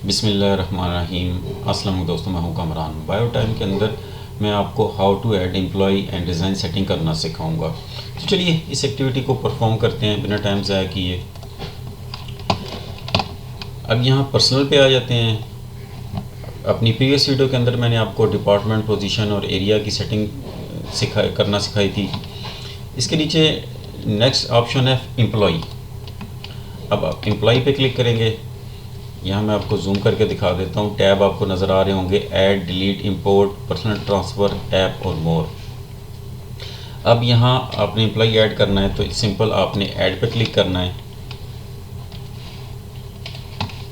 बिस्मिल्लाहिर्रहमानिर्रहीम। अस्सलाम वालेकुम दोस्तों, मैं हूं कमरान। बायो टाइम के अंदर मैं आपको how to add employee and design setting करना सिखाऊंगा। तो चलिए इस एक्टिविटी को परफॉर्म करते हैं बिना टाइम ज़ाया किए। अब यहाँ पर्सनल पे आ जाते हैं। अपनी प्रीवियस वीडियो के अंदर मैंने आपको डिपार्टमेंट, पोजीशन और एरिया की सेटिंग सिखाई थी। इसके नीचे नेक्स्ट ऑप्शन है एम्प्लॉय। अब आप एम्प्लॉय पे क्लिक करेंगे। यहाँ मैं आपको जूम करके दिखा देता हूँ। टैब आपको नज़र आ रहे होंगे, add, delete, import, personal transfer, app और मोर। अब यहाँ आपने एम्प्लॉय ऐड करना है तो सिंपल आपने ऐड पे क्लिक करना है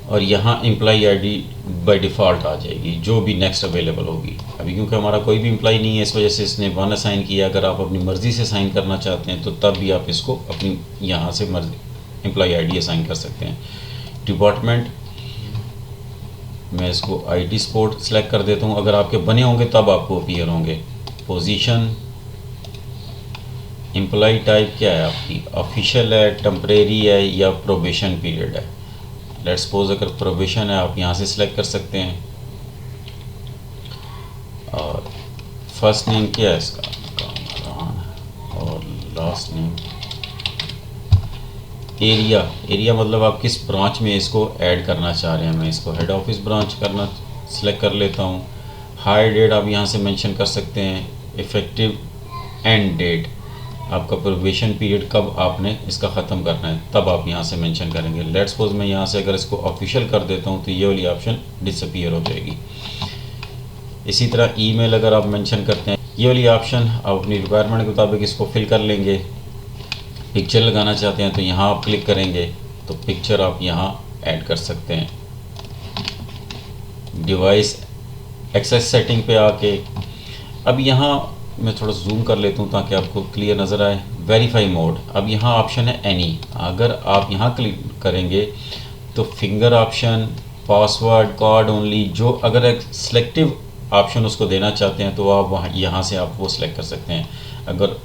और यहाँ एम्प्लॉय आईडी बाय डिफ़ॉल्ट आ जाएगी, जो भी नेक्स्ट अवेलेबल होगी। अभी क्योंकि हमारा कोई भी एम्प्लॉय नहीं है, इस वजह से इसने 1 असाइन किया। अगर आप अपनी मर्ज़ी से साइन करना चाहते हैं तो तब भी आप इसको अपनी यहाँ से मर्ज़ी एम्प्लॉय आईडी असाइन कर सकते हैं। डिपार्टमेंट मैं इसको IT स्पोर्ट सेलेक्ट कर देता हूँ। अगर आपके बने होंगे तब आपको अपीयर होंगे। पोजीशन, एम्प्लॉय टाइप क्या है आपकी, ऑफिशियल है, टेम्परेरी है या प्रोबेशन पीरियड है। लेट्स सपोज अगर प्रोबेशन है आप यहाँ से सिलेक्ट कर सकते हैं। और फर्स्ट नेम क्या है इसका, कामरान, और लास्ट नेम। एरिया मतलब आप किस ब्रांच में इसको ऐड करना चाह रहे हैं। मैं इसको हेड ऑफिस ब्रांच करना सिलेक्ट कर लेता हूँ। हायर डेट आप यहाँ से मेंशन कर सकते हैं। इफ़ेक्टिव एंड डेट, आपका प्रोबेशन पीरियड कब आपने इसका ख़त्म करना है तब आप यहाँ से मेंशन करेंगे। लेट्स सपोज मैं यहाँ से अगर इसको ऑफिशियल कर देता हूँ तो ये वाली ऑप्शन डिसअपीयर हो जाएगी। इसी तरह ईमेल अगर आप मेंशन करते हैं, ये वाली ऑप्शन आप अपनी रिक्वायरमेंट के मुताबिक इसको फिल कर लेंगे। पिक्चर लगाना चाहते हैं तो यहाँ आप क्लिक करेंगे तो पिक्चर आप यहाँ ऐड कर सकते हैं। डिवाइस एक्सेस सेटिंग पे आके अब यहाँ मैं थोड़ा जूम कर लेता हूँ ताकि आपको क्लियर नज़र आए। वेरीफाई मोड, अब यहाँ ऑप्शन है एनी। अगर आप यहाँ क्लिक करेंगे तो finger option, password, card only, जो अगर एक सिलेक्टिव ऑप्शन उसको देना चाहते हैं तो आप वहाँ यहाँ से आप वो सिलेक्ट कर सकते हैं। अगर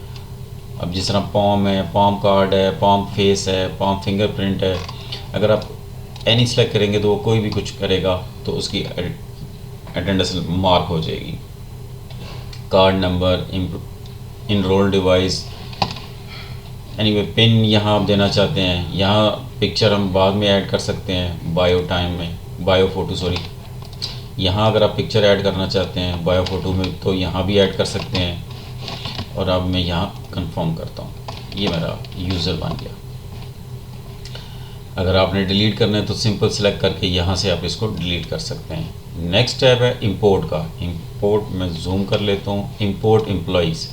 अब जिस तरह पॉम है, पॉम कार्ड है, पॉम फेस है, पॉम फिंगरप्रिंट है, अगर आप एनी सेलेक्ट करेंगे तो वो कोई भी कुछ करेगा तो उसकी अटेंडेंस मार्क हो जाएगी। Card number, enrol device, anyway pin यहाँ आप देना चाहते हैं। यहाँ पिक्चर हम बाद में ऐड कर सकते हैं बायो टाइम में, बायो फ़ोटो सॉरी। यहाँ अगर आप पिक्चर ऐड करना चाहते हैं बायो फ़ोटो में तो यहाँ भी ऐड कर सकते हैं। और अब मैं यहाँ कंफर्म करता हूँ, ये मेरा यूज़र बन गया। अगर आपने डिलीट करना है तो सिंपल सेलेक्ट करके यहाँ से आप इसको डिलीट कर सकते हैं। नेक्स्ट स्टेप है इंपोर्ट का। इंपोर्ट मैं जूम कर लेता हूँ। Import employees,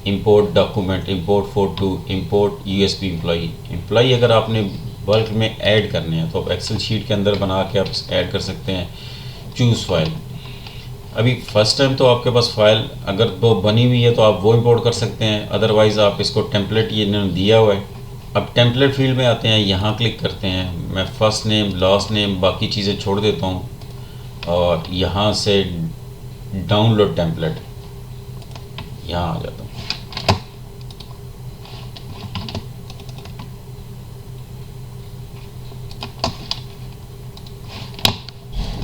import document, import photo, import USB employee अगर आपने बल्क में ऐड करने हैं तो आप एक्सेल शीट के अंदर बना के आप ऐड कर सकते हैं। चूज़ फाइल, अभी फर्स्ट टाइम तो आपके पास फाइल अगर वो बनी हुई है तो आप वो इंपोर्ट कर सकते हैं, अदरवाइज़ आप इसको टेम्पलेट ये इन्होंने दिया हुआ है। अब टेम्पलेट फील्ड में आते हैं, यहाँ क्लिक करते हैं। मैं फ़र्स्ट नेम, लास्ट नेम, बाकी चीज़ें छोड़ देता हूँ और यहाँ से डाउनलोड टेम्पलेट यहाँ आ जाता हूँ।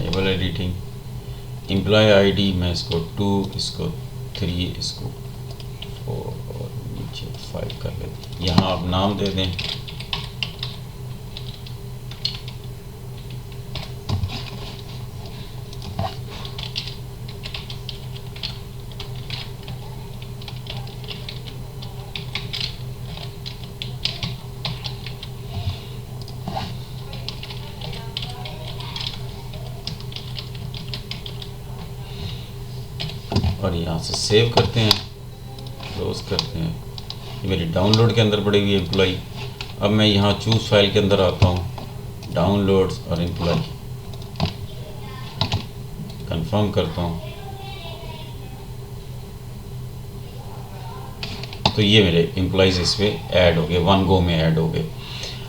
लेबल एडिटिंग, एम्प्लॉय आईडी मैं इसको 2, इसको 3, इसको 4 और नीचे 5 कर लेते हैं। यहाँ आप नाम दे दें। और यहाँ से सेव करते हैं, क्लोज करते हैं। ये मेरी डाउनलोड के अंदर पड़ी हुई है एम्प्लॉय। अब मैं यहाँ चूज़ फाइल के अंदर आता हूँ, डाउनलोड्स और एम्प्लॉय कंफर्म करता हूँ तो ये मेरे एम्प्लॉयज़ इस पर ऐड हो गए, 1 गो में ऐड हो गए।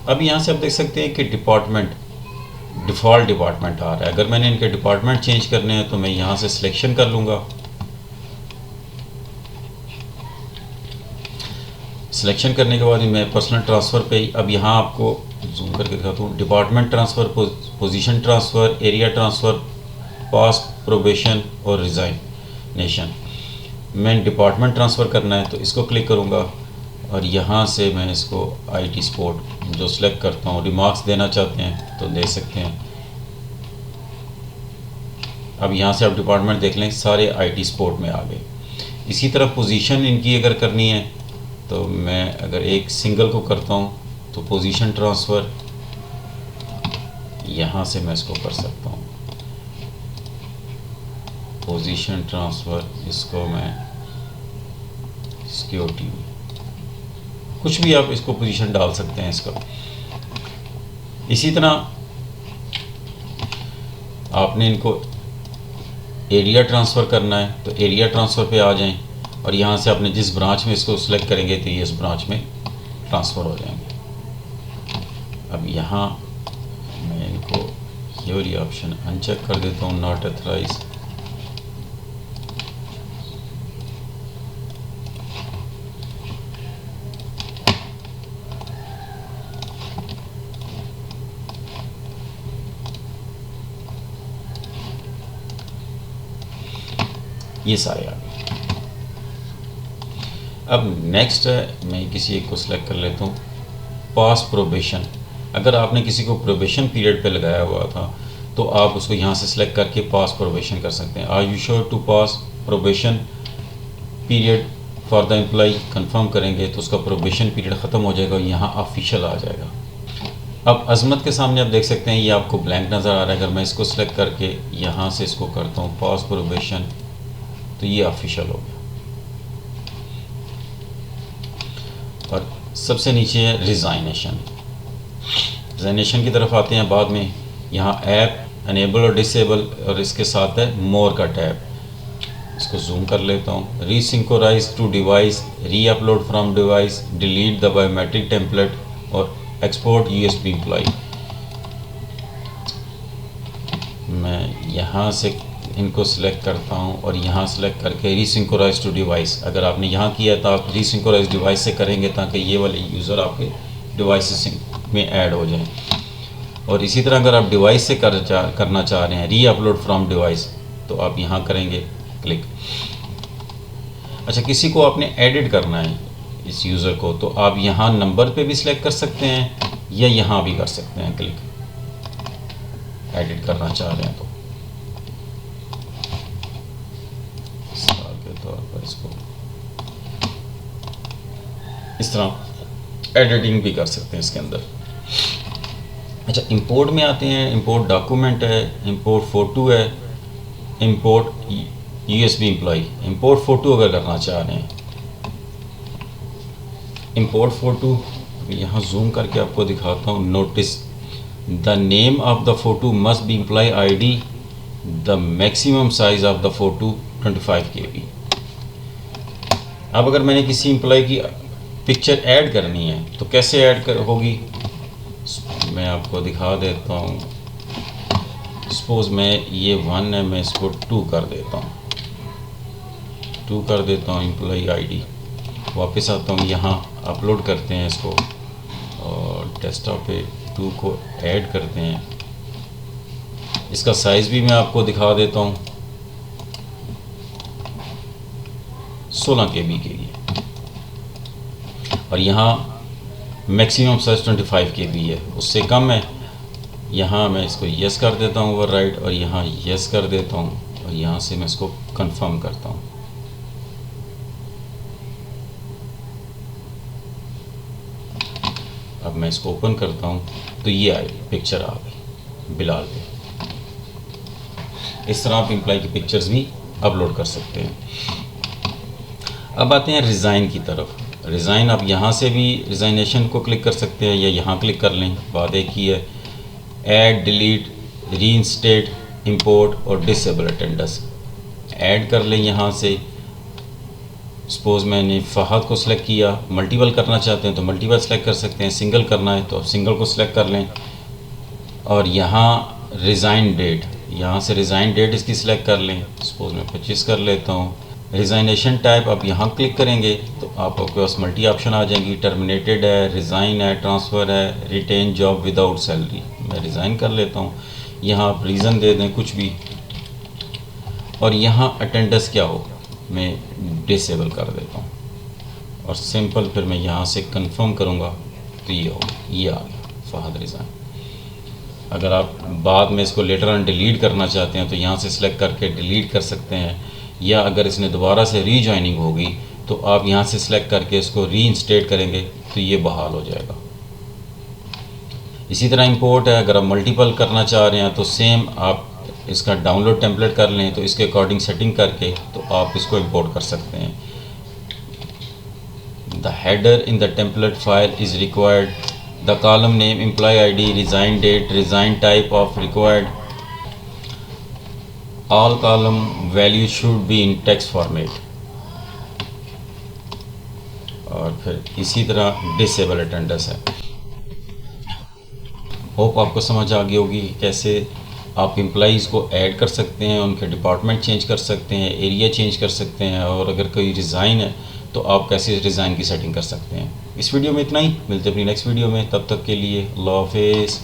अब यहाँ से आप देख सकते हैं कि डिफ़ॉल्ट डिपार्टमेंट आ रहा है। अगर मैंने इनके डिपार्टमेंट चेंज करने हैं तो मैं यहाँ से सिलेक्शन कर लूँगा। सिलेक्शन करने के बाद मैं पर्सनल ट्रांसफ़र पे अब यहाँ आपको जूम करके दिखाता हूँ। Department transfer, position transfer, area transfer, pass, probation और रिज़ाइनेशन। मैं डिपार्टमेंट ट्रांसफ़र करना है तो इसको क्लिक करूँगा और यहाँ से मैं इसको IT स्पोर्ट जो सिलेक्ट करता हूँ। रिमार्क्स देना चाहते हैं तो दे सकते हैं। अब यहाँ से आप डिपार्टमेंट देख लें, सारे IT स्पोर्ट में आ गए। इसी तरह पोजीशन इनकी अगर करनी है तो मैं अगर एक सिंगल को करता हूँ तो पोजीशन ट्रांसफ़र यहाँ से मैं इसको कर सकता हूँ। पोजीशन ट्रांसफ़र इसको मैं सिक्योरिटी, कुछ भी आप इसको पोजीशन डाल सकते हैं इसका। इसी तरह आपने इनको एरिया ट्रांसफ़र करना है तो एरिया ट्रांसफ़र पे आ जाएं और यहाँ से आपने जिस ब्रांच में इसको सिलेक्ट करेंगे तो ये इस ब्रांच में ट्रांसफ़र हो जाएंगे। अब यहाँ मैं इनको ये वाली ऑप्शन अनचेक कर देता हूँ, नॉट ऑथराइज। ये सारे आ गए। अब नेक्स्ट है, मैं किसी एक को सिलेक्ट कर लेता हूँ, पास प्रोबेशन। अगर आपने किसी को प्रोबेशन पीरियड पे लगाया हुआ था तो आप उसको यहाँ से सिलेक्ट करके पास प्रोबेशन कर सकते हैं। Are you sure to pass probation period for the employee, confirm करेंगे तो उसका प्रोबेशन पीरियड ख़त्म हो जाएगा और यहाँ ऑफिशियल आ जाएगा। अब अजमत के सामने आप देख सकते हैं ये आपको ब्लैंक नज़र आ रहा है। अगर मैं इसको सिलेक्ट करके यहाँ से इसको करता हूँ पास प्रोबेशन तो ये ऑफिशियल हो गया। और सबसे नीचे है रिज़ाइनेशन। रिज़ाइनेशन की तरफ आते हैं बाद में। यहाँ ऐप अनेबल और डिसेबल और इसके साथ है मोर का टैब। इसको जूम कर लेता हूँ। रीसिंक्रोनाइज टू डिवाइस, री upload from device, delete the biometric template और एक्सपोर्ट USB एम्प्लॉय। मैं यहाँ से इनको सिलेक्ट करता हूँ और यहाँ सेलेक्ट करके रीसिंक्रोनाइज टू डिवाइस। अगर आपने यहाँ किया तो आप रीसिंक्रोनाइज डिवाइस से करेंगे ताकि ये वाले यूज़र आपके डिवाइस में ऐड हो जाएं। और इसी तरह अगर आप डिवाइस से करना चाह रहे हैं री अपलोड फ्रॉम डिवाइस तो आप यहाँ करेंगे क्लिक। अच्छा, किसी को आपने एडिट करना है इस यूज़र को तो आप यहाँ नंबर पे भी सिलेक्ट कर सकते हैं या यहाँ भी कर सकते हैं क्लिक, एडिट करना चाह रहे हैं तो तौर पर इसको इस तरह एडिटिंग भी कर सकते हैं इसके अंदर। अच्छा, इंपोर्ट में आते हैं। इंपोर्ट डॉक्यूमेंट है, इंपोर्ट फ़ोटो है, import USB employee. Import photo अगर करना चाह रहे हैं, इंपोर्ट फ़ोटो यहाँ जूम करके आपको दिखाता हूँ। Notice the name of the photo must be employee ID, the maximum size of the photo 25 KB। अब अगर मैंने किसी एम्प्लॉय की पिक्चर ऐड करनी है तो कैसे ऐड होगी, मैं आपको दिखा देता हूँ। सपोज़ मैं ये 1 है, मैं इसको 2 कर देता हूँ, 2 कर देता हूँ एम्प्लॉय ID। वापस आता हूँ, यहाँ अपलोड करते हैं इसको और डेस्कटॉप पे 2 को ऐड करते हैं। इसका साइज़ भी मैं आपको दिखा देता हूँ, 16 KB के लिए। और यहाँ मैक्सिमम साइज 25 KB है, उससे कम है। यहाँ मैं इसको यस कर देता हूँ ओवर राइट और यहाँ यस कर देता हूँ और यहाँ से मैं इसको कंफर्म करता हूँ। अब मैं इसको ओपन करता हूँ तो ये आई पिक्चर आ गई बिलाल पे। इस तरह आप एम्प्लॉय की पिक्चर्स भी अपलोड कर सकते हैं। अब आते हैं रिज़ाइन की तरफ। रिज़ाइन आप यहाँ से भी रिज़ाइनेशन को क्लिक कर सकते हैं या यहाँ क्लिक कर लें, बात एक ही है। ऐड, डिलीट, रीइंस्टेट, इंपोर्ट और डिसेबल अटेंडेंस ऐड कर लें यहाँ से। सपोज़ मैंने फ़हद को सिलेक्ट किया, मल्टीपल करना चाहते हैं तो मल्टीपल सेलेक्ट कर सकते हैं, सिंगल करना है तो आप सिंगल को सिलेक्ट कर लें। और यहाँ रिज़ाइन डेट, यहाँ से रिज़ाइन डेट इसकी सिलेक्ट कर लें। सपोज़ मैं 25 कर लेता हूँ रिज़ाइनेशन टाइप आप यहाँ क्लिक करेंगे तो आपके पास मल्टी ऑप्शन आ जाएंगी। टर्मिनेटेड है, रिज़ाइन है, ट्रांसफ़र है, रिटेन जॉब विदाउट सैलरी। मैं रिज़ाइन कर लेता हूँ। यहाँ आप रीज़न दे दें कुछ भी, और यहाँ अटेंडेंस क्या हो मैं डिसेबल कर देता हूँ, और सिंपल फिर मैं यहाँ से कंफर्म करूँगा तो ये हो, ये आ गया फ़हद रिज़ाइन। अगर आप बाद में इसको लेटर ऑन डिलीट करना चाहते हैं तो यहाँ से सिलेक्ट करके डिलीट कर सकते हैं, या अगर इसने दोबारा से रीजॉइनिंग होगी तो आप यहाँ से सिलेक्ट करके इसको रीइंस्टेट करेंगे तो ये बहाल हो जाएगा। इसी तरह इंपोर्ट है, अगर आप मल्टीपल करना चाह रहे हैं तो सेम आप इसका डाउनलोड टेम्पलेट कर लें, तो इसके अकॉर्डिंग सेटिंग करके तो आप इसको इंपोर्ट कर सकते हैं। The header in the template file is required, the column name, employee ID, resign date, resign type of required, all column value should be in text format, और फिर इसी तरह डिसेबल अटेंडेंस है। होप आपको समझ आ गई होगी कि कैसे आप एम्प्लॉइज़ को ऐड कर सकते हैं, उनके डिपार्टमेंट चेंज कर सकते हैं, एरिया चेंज कर सकते हैं, और अगर कोई रिज़ाइन है तो आप कैसे रिज़ाइन की सेटिंग कर सकते हैं। इस वीडियो में इतना ही, मिलते हैं अपनी नेक्स्ट वीडियो में, तब तक के लिए अल्लाह हाफिज़।